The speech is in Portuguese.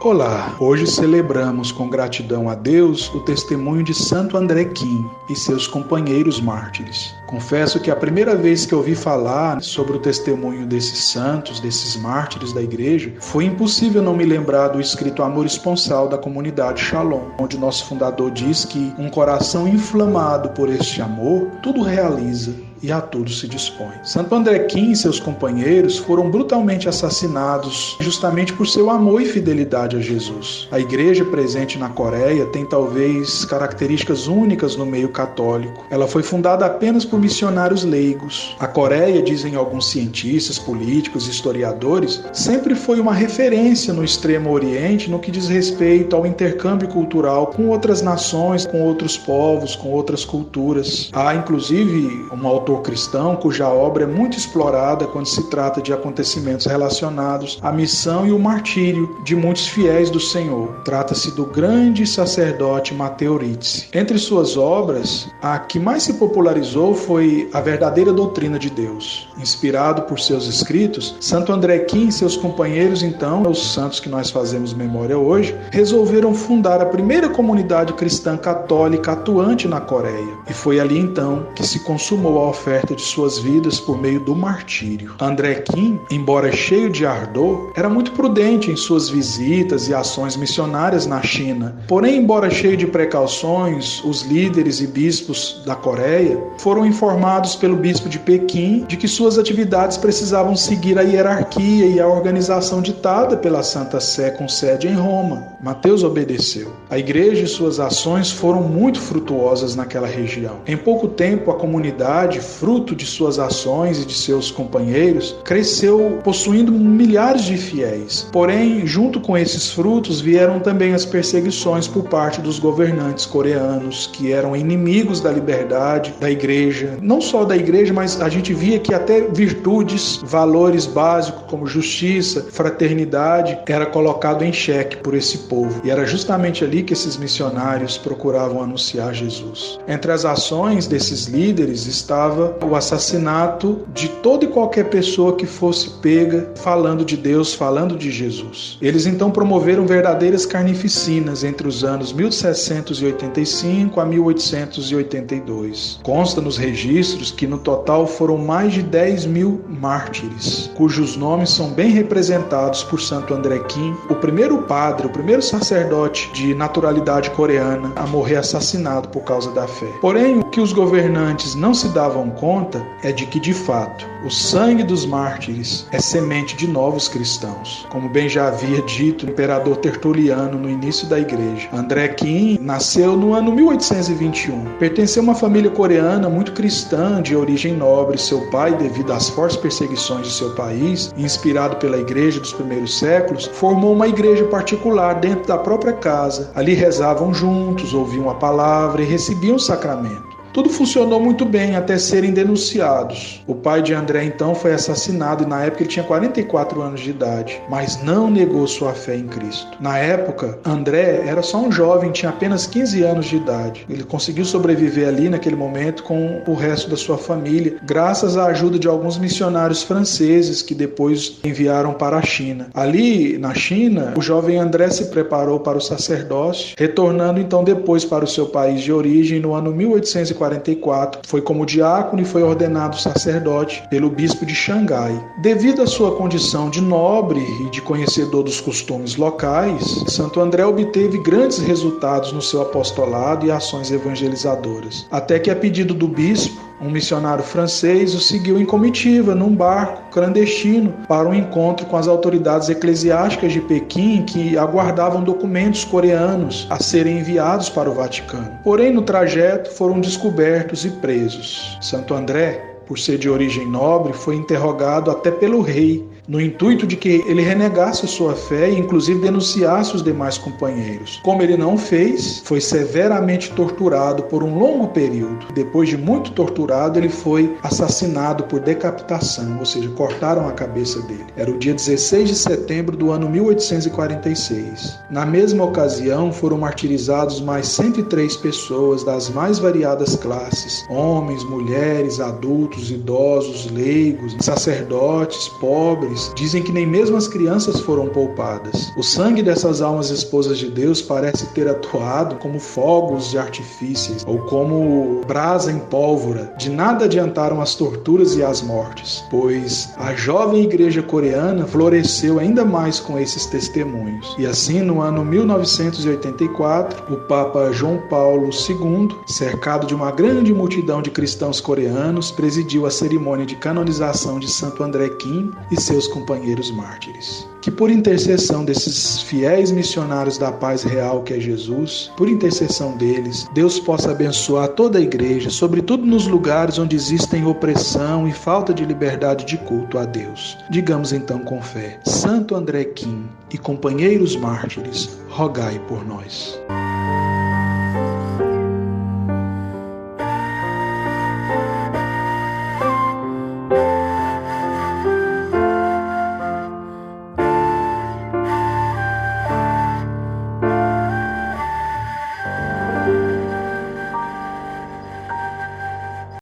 Olá, hoje celebramos com gratidão a Deus o testemunho de Santo André Kim e seus companheiros mártires. Confesso que a primeira vez que ouvi falar sobre o testemunho desses santos, desses mártires da igreja, foi impossível não me lembrar do escrito Amor Esponsal da comunidade Shalom, onde nosso fundador diz que um coração inflamado por este amor tudo realiza e a tudo se dispõe. Santo André Kim e seus companheiros foram brutalmente assassinados justamente por seu amor e fidelidade a Jesus. A igreja presente na Coreia tem talvez características únicas no meio católico. Ela foi fundada apenas por missionários leigos. A Coreia, dizem alguns cientistas, políticos e historiadores, sempre foi uma referência no Extremo Oriente no que diz respeito ao intercâmbio cultural com outras nações, com outros povos, com outras culturas. Há inclusive um autor cristão cuja obra é muito explorada quando se trata de acontecimentos relacionados à missão e o martírio de muitos fiéis do Senhor. Trata-se do grande sacerdote Mateo Ritz. Entre suas obras, a que mais se popularizou foi A Verdadeira Doutrina de Deus. Inspirado por seus escritos, Santo André Kim e seus companheiros, então, os santos que nós fazemos memória hoje, resolveram fundar a primeira comunidade cristã católica atuante na Coreia. E foi ali então que se consumou a oferta de suas vidas por meio do martírio. André Kim, embora cheio de ardor, era muito prudente em suas visitas e ações missionárias na China. Porém, embora cheio de precauções, os líderes e bispos da Coreia foram informados pelo bispo de Pequim de que suas atividades precisavam seguir a hierarquia e a organização ditada pela Santa Sé com sede em Roma. Mateus obedeceu. A igreja e suas ações foram muito frutuosas naquela região. Em pouco tempo, a comunidade, fruto de suas ações e de seus companheiros, cresceu possuindo milhares de fiéis. Porém, junto com esses frutos vieram também as perseguições por parte dos governantes coreanos, que eram inimigos da liberdade da igreja. Não só da igreja, mas a gente via que até virtudes, valores básicos como justiça, fraternidade, era colocado em xeque por esse povo. E era justamente ali que esses missionários procuravam anunciar Jesus. Entre as ações desses líderes estava o assassinato de toda e qualquer pessoa que fosse pega falando de Deus, falando de Jesus. Eles então promoveram verdadeiras carnificinas entre os anos 1685 a 1882. Consta nos registros que no total foram mais de 10.000 mártires, cujos nomes são bem representados por Santo André Kim, o primeiro padre, o primeiro sacerdote de naturalidade coreana a morrer assassinado por causa da fé. Porém, o que os governantes não se davam conta é de que, de fato, o sangue dos mártires é semente de novos cristãos. Como bem já havia dito o imperador Tertuliano no início da igreja, André Kim nasceu no ano 1821. Pertenceu a uma família coreana muito cristã, de origem nobre. Seu pai, devido às fortes perseguições de seu país, inspirado pela igreja dos primeiros séculos, formou uma igreja particular dentro da própria casa. Ali rezavam juntos, ouviam a palavra e recebiam o sacramento. Tudo funcionou muito bem até serem denunciados. O pai de André então foi assassinado e na época ele tinha 44 anos de idade, mas não negou sua fé em Cristo. Na época, André era só um jovem, tinha apenas 15 anos de idade. Ele conseguiu sobreviver ali naquele momento com o resto da sua família, graças à ajuda de alguns missionários franceses que depois enviaram para a China. Ali, na China, o jovem André se preparou para o sacerdócio, retornando então depois para o seu país de origem no ano 1844. Foi como diácono e foi ordenado sacerdote pelo bispo de Xangai. Devido à sua condição de nobre e de conhecedor dos costumes locais, Santo André obteve grandes resultados no seu apostolado e ações evangelizadoras. Até que, a pedido do bispo, um missionário francês o seguiu em comitiva num barco clandestino para um encontro com as autoridades eclesiásticas de Pequim, que aguardavam documentos coreanos a serem enviados para o Vaticano. Porém, no trajeto foram descobertos e presos. Santo André, por ser de origem nobre, foi interrogado até pelo rei, no intuito de que ele renegasse sua fé e inclusive denunciasse os demais companheiros. Como ele não fez, foi severamente torturado por um longo período. Depois de muito torturado, ele foi assassinado por decapitação, ou seja, cortaram a cabeça dele. Era o dia 16 de setembro do ano 1846. Na mesma ocasião, foram martirizados mais 103 pessoas das mais variadas classes: homens, mulheres, adultos, idosos, leigos, sacerdotes, pobres, mártires, dizem que nem mesmo as crianças foram poupadas. O sangue dessas almas esposas de Deus parece ter atuado como fogos de artifícios ou como brasa em pólvora. De nada adiantaram as torturas e as mortes, pois a jovem igreja coreana floresceu ainda mais com esses testemunhos. E assim, no ano 1984, o Papa João Paulo II, cercado de uma grande multidão de cristãos coreanos, presidiu a cerimônia de canonização de Santo André Kim e seus companheiros mártires. Que por intercessão desses fiéis missionários da paz real que é Jesus, por intercessão deles, Deus possa abençoar toda a igreja, sobretudo nos lugares onde existem opressão e falta de liberdade de culto a Deus. Digamos então com fé: Santo André Kim e companheiros mártires, rogai por nós.